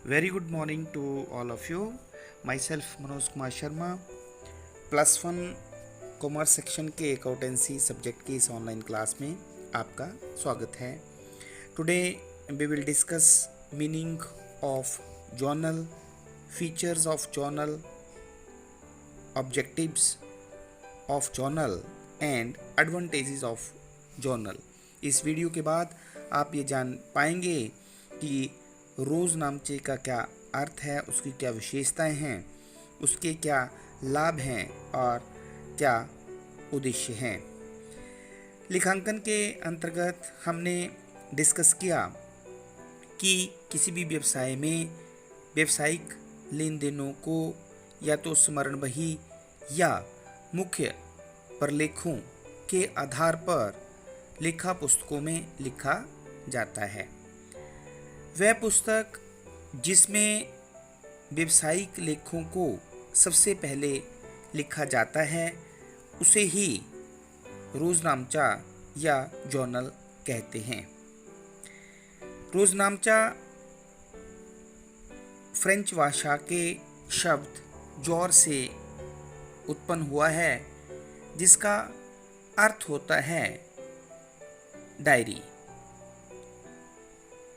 Very good morning to all of you. Myself Manoj Kumar Sharma, +1 commerce section के accountancy subject की इस online class में आपका स्वागत है. Today we will discuss meaning of journal, features of journal, objectives of journal and advantages of journal. इस video के बाद आप ये जान पाएंगे कि रोज़नामचे का क्या अर्थ है, उसकी क्या विशेषताएं हैं, उसके क्या लाभ हैं और क्या उद्देश्य हैं. लेखांकन के अंतर्गत हमने डिस्कस किया कि किसी भी व्यवसाय में व्यावसायिक लेन देनों को या तो स्मरण बही या मुख्य प्रलेखों के आधार पर लेखा पुस्तकों में लिखा जाता है. वह पुस्तक जिसमें व्यावसायिक लेखों को सबसे पहले लिखा जाता है उसे ही रोज़नामचा या जर्नल कहते हैं. रोज़नामचा फ्रेंच भाषा के शब्द जौर से उत्पन्न हुआ है, जिसका अर्थ होता है डायरी.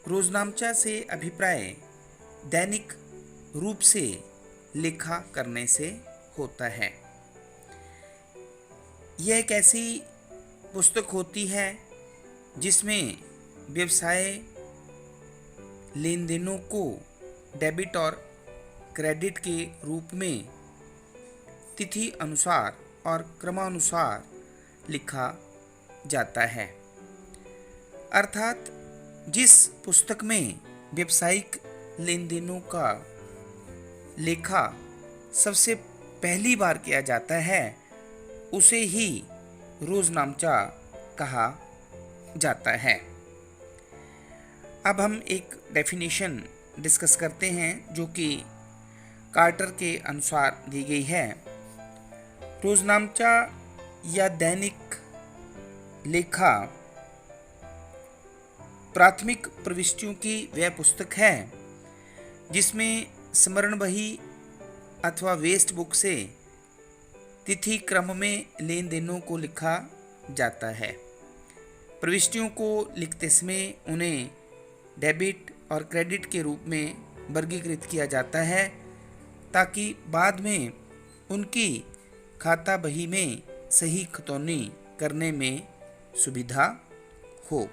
रोज़नामचा से अभिप्राय दैनिक रूप से लेखा करने से होता है. यह एक ऐसी पुस्तक होती है जिसमें व्यवसाय लेन देनों को डेबिट और क्रेडिट के रूप में तिथि अनुसार और क्रमानुसार लिखा जाता है. अर्थात जिस पुस्तक में व्यावसायिक लेन देनों का लेखा सबसे पहली बार किया जाता है उसे ही रोज़नामचा कहा जाता है. अब हम एक डेफिनेशन डिस्कस करते हैं जो कि कार्टर के अनुसार दी गई है. रोज़नामचा या दैनिक लेखा प्राथमिक प्रविष्टियों की वह पुस्तक है जिसमें स्मरण बही अथवा वेस्ट बुक से तिथि क्रम में लेन देनों को लिखा जाता है. प्रविष्टियों को लिखते समय उन्हें डेबिट और क्रेडिट के रूप में वर्गीकृत किया जाता है ताकि बाद में उनकी खाता बही में सही खतौनी करने में सुविधा हो.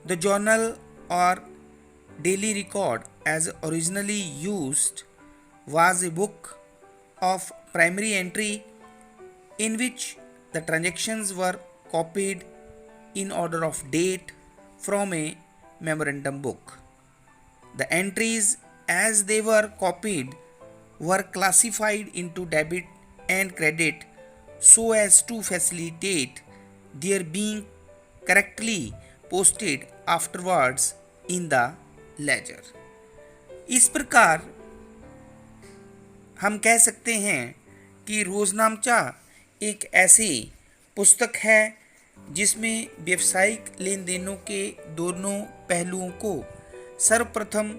The journal or daily record as originally used was a book of primary entry in which the transactions were copied in order of date from a memorandum book. The entries as they were copied were classified into debit and credit so as to facilitate their being correctly posted afterwards in the ledger. इस प्रकार हम कह सकते हैं कि रोज़नामचा एक ऐसी पुस्तक है जिसमें व्यावसायिक लेन देनों के दोनों पहलुओं को सर्वप्रथम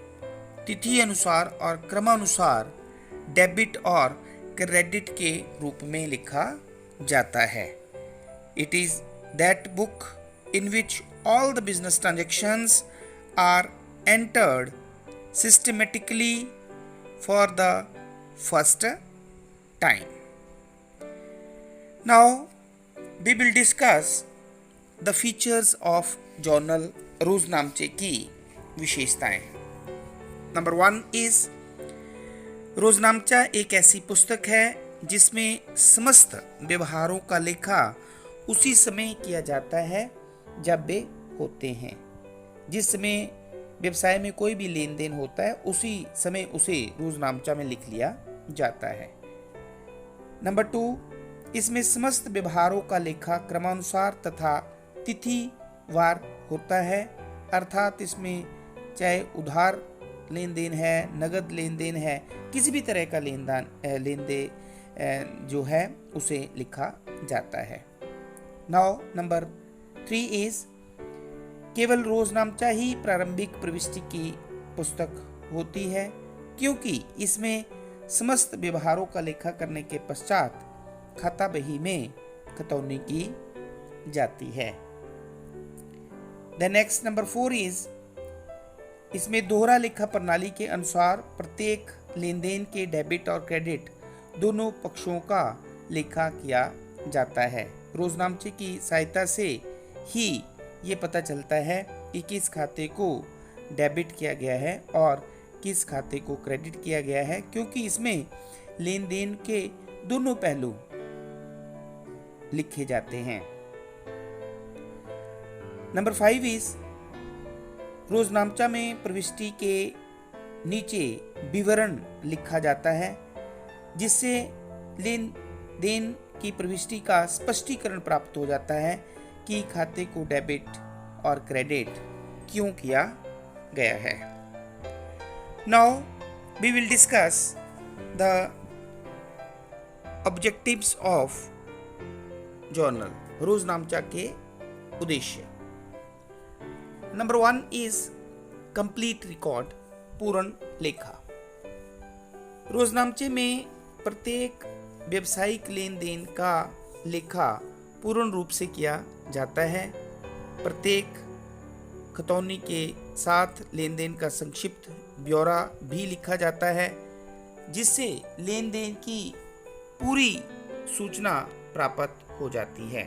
तिथि अनुसार और क्रमानुसार डेबिट और क्रेडिट के रूप में लिखा जाता है. It is that book in which all the business transactions are entered systematically for the first time. Now we will discuss the features of journal रोज़नामचे की विशेषताएं. नंबर 1 is रोज़नामचा एक ऐसी पुस्तक है जिसमें समस्त व्यवहारों का लेखा उसी समय किया जाता है जब वे होते हैं. जिस समय व्यवसाय में कोई भी लेन देन होता है उसी समय उसे रोज़नामचा में लिख लिया जाता है. नंबर 2, इसमें समस्त व्यवहारों का लेखा क्रमानुसार तथा तिथिवार होता है. अर्थात इसमें चाहे उधार लेन देन है, नगद लेन देन है, किसी भी तरह का लेन देन जो है उसे लिखा जाता है. नाउ नंबर 3 इज केवल रोज़नामचा ही प्रारंभिक प्रविष्टि की पुस्तक होती है, क्योंकि इसमें समस्त व्यवहारों का लेखा करने के पश्चात खाता बही में खतौनी की जाती है। द नेक्स्ट नंबर 4 इज, इसमें दोहरा लेखा प्रणाली के अनुसार प्रत्येक लेन देन के डेबिट और क्रेडिट दोनों पक्षों का लेखा किया जाता है। रोजनामचे की सहायता से ही ये पता चलता है कि किस खाते को डेबिट किया गया है और किस खाते को क्रेडिट किया गया है, क्योंकि इसमें लेन देन के दोनों पहलू लिखे जाते हैं। नंबर 5 इज, रोजनामचा में प्रविष्टि के नीचे विवरण लिखा जाता है, जिससे लेन देन की प्रविष्टि का स्पष्टीकरण प्राप्त हो जाता है कि खाते को डेबिट और क्रेडिट क्यों किया गया है। Now we will discuss the objectives of journal, रोजनामचा के उद्देश्य। नंबर 1 इज कंप्लीट रिकॉर्ड, पूर्ण लेखा। रोजनामचे में प्रत्येक व्यावसायिक लेन देन का लेखा पूर्ण रूप से किया जाता है। प्रत्येक खतौनी के साथ लेन देन का संक्षिप्त ब्यौरा भी लिखा जाता है, जिससे लेन देन की पूरी सूचना प्राप्त हो जाती है।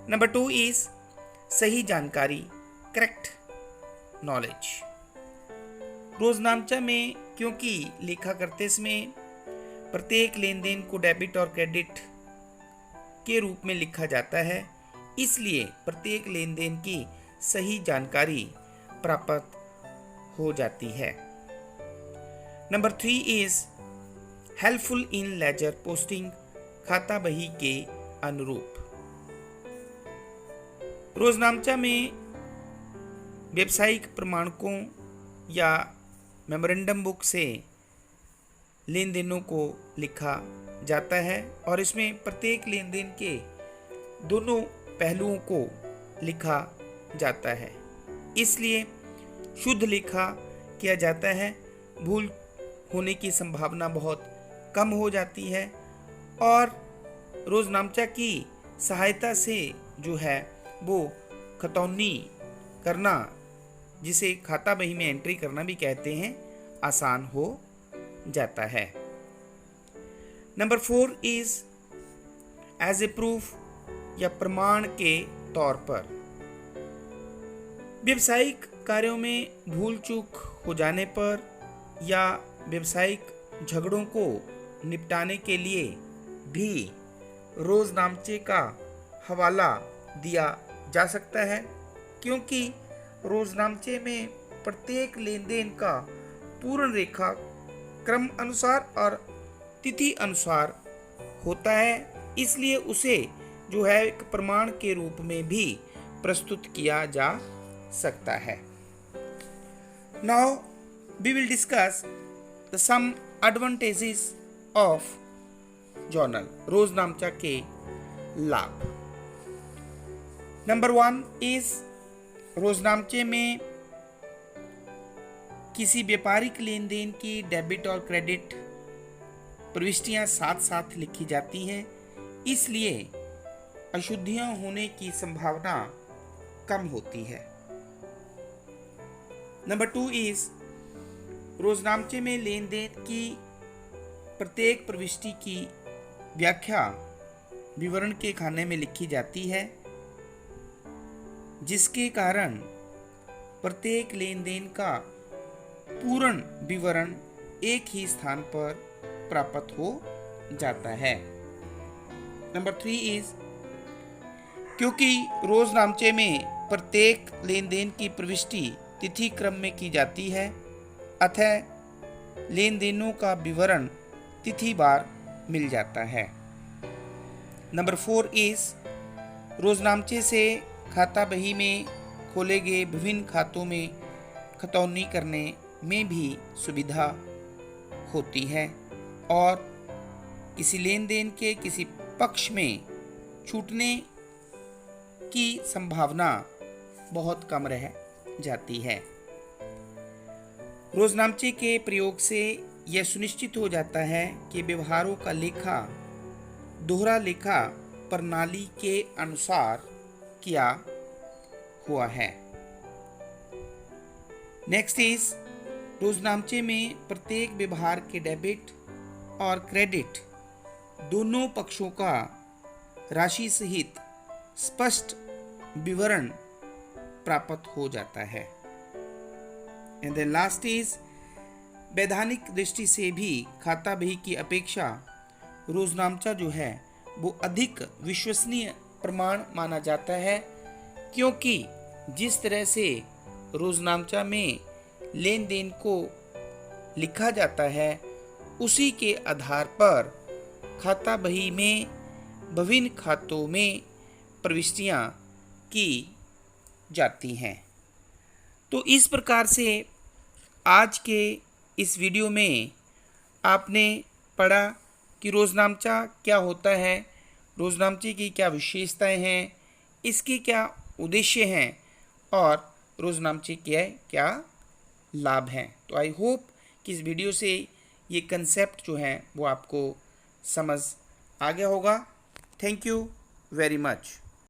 नंबर 2 इज सही जानकारी, करेक्ट नॉलेज। रोजनामचा में क्योंकि लेखा करते समय प्रत्येक लेन देन को डेबिट और क्रेडिट के रूप में लिखा जाता है, इसलिए प्रत्येक लेन देन की सही जानकारी प्राप्त हो जाती है। Number 3 is helpful in ledger posting, खाता बही के अनुरूप। रोजनामचा में व्यावसायिक प्रमाणकों या मेमोरेंडम बुक से लेन देनों को लिखा जाता है और इसमें प्रत्येक लेन देन के दोनों पहलुओं को लिखा जाता है, इसलिए शुद्ध लेखा किया जाता है। भूल होने की संभावना बहुत कम हो जाती है और रोजनामचा की सहायता से जो है वो खतौनी करना, जिसे खाता बही में एंट्री करना भी कहते हैं, आसान हो जाता है। Number 4 is as a proof या प्रमाण के तौर पर। व्यवसायिक कार्यों में भूल चूक हो जाने पर या व्यवसायिक झगड़ों को निपटाने के लिए भी रोजनामचे का हवाला दिया जा सकता है, क्योंकि रोजनामचे में प्रत्येक लेन देन का पूर्ण रेखा क्रम अनुसार और तिथि अनुसार होता है, इसलिए उसे जो है एक प्रमाण के रूप में भी प्रस्तुत किया जा सकता है। Now we will discuss the some advantages of journal, रोजनामचा के लाभ। नंबर 1 इज रोजनामचे में किसी व्यापारिक लेन देन की डेबिट और क्रेडिट प्रविष्टियां साथ साथ लिखी जाती हैं, इसलिए अशुद्धियां होने की संभावना कम होती है। नंबर 2 इज रोजनामचे में लेन देन की प्रत्येक प्रविष्टि की व्याख्या विवरण के खाने में लिखी जाती है, जिसके कारण प्रत्येक लेन देन का पूर्ण विवरण एक ही स्थान पर प्राप्त हो जाता है। नंबर 3 इज क्योंकि रोजनामचे में प्रत्येक लेन देन की प्रविष्टि तिथि क्रम में की जाती है, अतः लेन देनों का विवरण तिथिवार मिल जाता है। नंबर 4 इज रोजनामचे से खाता बही में खोले गए विभिन्न खातों में खतौनी करने में भी सुविधा होती है और किसी लेन देन के किसी पक्ष में छूटने की संभावना बहुत कम रह जाती है। रोजनामचे के प्रयोग से यह सुनिश्चित हो जाता है कि व्यवहारों का लेखा दोहरा लेखा प्रणाली के अनुसार किया हुआ है। नेक्स्ट इज, रोजनामचे में प्रत्येक व्यवहार के डेबिट और क्रेडिट दोनों पक्षों का राशि सहित स्पष्ट विवरण प्राप्त हो जाता है। एंड देन लास्ट इज, वैधानिक दृष्टि से भी खाता बही की अपेक्षा रोजनामचा जो है वो अधिक विश्वसनीय प्रमाण माना जाता है, क्योंकि जिस तरह से रोजनामचा में लेन देन को लिखा जाता है उसी के आधार पर खाता बही में विभिन्न खातों में प्रविष्टियां की जाती हैं। तो इस प्रकार से आज के इस वीडियो में आपने पढ़ा कि रोजनामचा क्या होता है, रोजनामचे की क्या विशेषताएं हैं, इसके क्या उद्देश्य हैं और रोजनामचे के क्या लाभ हैं। तो आई होप कि इस वीडियो से ये कंसेप्ट जो है वो आपको समझ आ गया होगा। Thank you very much.